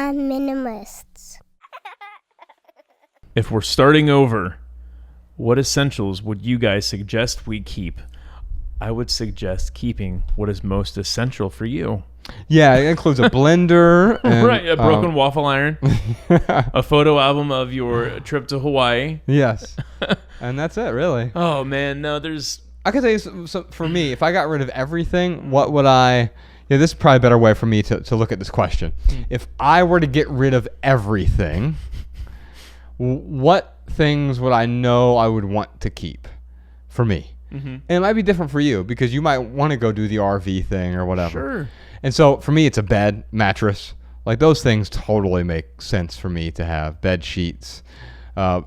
Nonminimalists. If we're starting over, what essentials would you guys suggest we keep? I would suggest keeping what is most essential for you. Yeah, it includes a blender. And, right, a broken waffle iron, a photo album of your trip to Hawaii. Yes. And that's it, really. Oh, man, no, there's... I can tell you, so for me, if I got rid of everything, what would I... Yeah, this is probably a better way for me to look at this question. If I were to get rid of everything, what things would I know I would want to keep for me? Mm-hmm. And it might be different for you because you might want to go do the RV thing or whatever. Sure. And so for me, it's a bed, mattress. Like those things totally make sense for me to have. Bed sheets. I'm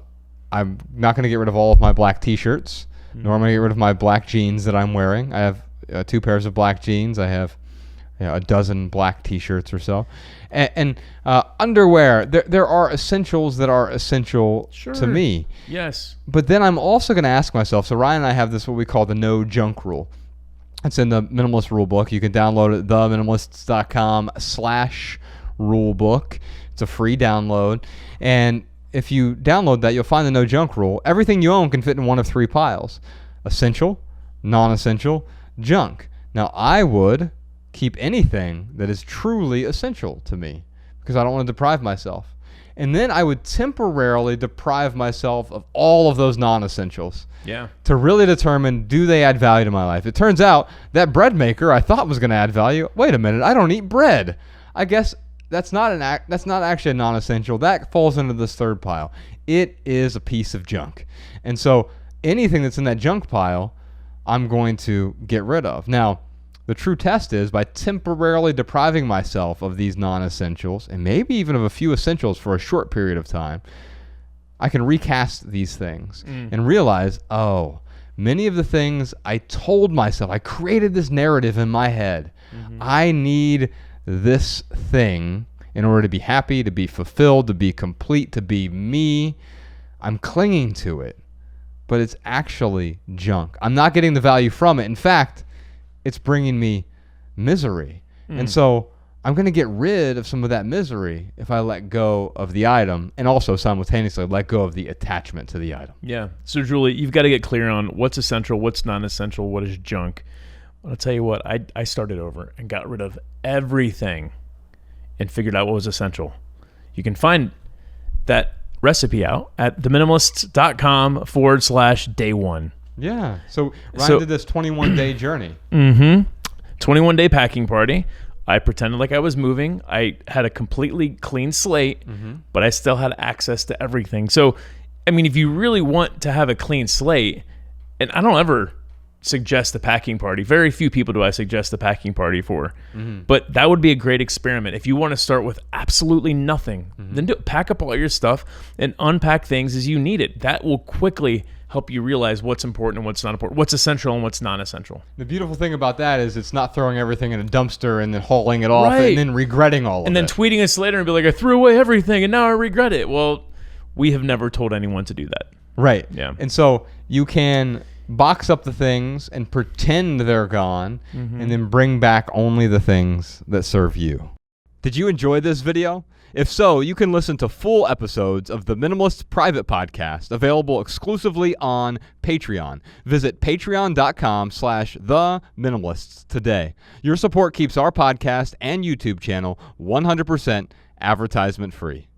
not going to get rid of all of my black T-shirts, nor am I going to get rid of my black jeans that I'm wearing. I have 2 pairs of black jeans. I have a dozen black T-shirts or so. And underwear, there are essentials that are essential to me. Yes. But then I'm also going to ask myself, so Ryan and I have this, what we call the no junk rule. It's in the Minimalist Rule Book. You can download it at theminimalists.com/rulebook. It's a free download. And if you download that, you'll find the no junk rule. Everything you own can fit in one of 3 piles: essential, non-essential, junk. Now, I would keep anything that is truly essential to me because I don't want to deprive myself. And then I would temporarily deprive myself of all of those non-essentials. Yeah. To really determine, do they add value to my life? It turns out that bread maker I thought was going to add value. Wait a minute, I don't eat bread. I guess that's not actually a non-essential. That falls into this 3rd pile. It is a piece of junk. And so anything that's in that junk pile, I'm going to get rid of. Now, the true test is by temporarily depriving myself of these non-essentials and maybe even of a few essentials for a short period of time, I can recast these things and realize, oh, many of the things I told myself, I created this narrative in my head. I need this thing in order to be happy, to be fulfilled, to be complete, to be me. I'm clinging to it, but it's actually junk. I'm not getting the value from it. In fact, it's bringing me misery. And so I'm going to get rid of some of that misery if I let go of the item and also simultaneously let go of the attachment to the item. Yeah. So, Julie, you've got to get clear on what's essential, what's non-essential, what is junk. I'll tell you what, I started over and got rid of everything and figured out what was essential. You can find that recipe out at theminimalists.com/day1. Yeah. So Ryan did this 21-day journey. 21-day packing party. I pretended like I was moving. I had a completely clean slate, but I still had access to everything. So, I mean, if you really want to have a clean slate, and I don't ever suggest a packing party. Very few people do I suggest a packing party for. But that would be a great experiment. If you want to start with absolutely nothing, then pack up all your stuff and unpack things as you need it. That will quickly help you realize what's important and what's not important, what's essential and what's non-essential. The beautiful thing about that is it's not throwing everything in a dumpster and then hauling it off and then regretting all of it. And then tweeting us later and be like, I threw away everything and now I regret it. Well, we have never told anyone to do that. Right. Yeah. And so you can box up the things and pretend they're gone and then bring back only the things that serve you. Did you enjoy this video? If so, you can listen to full episodes of the Minimalists private podcast available exclusively on Patreon. Visit patreon.com/theminimalists today. Your support keeps our podcast and YouTube channel 100% advertisement free.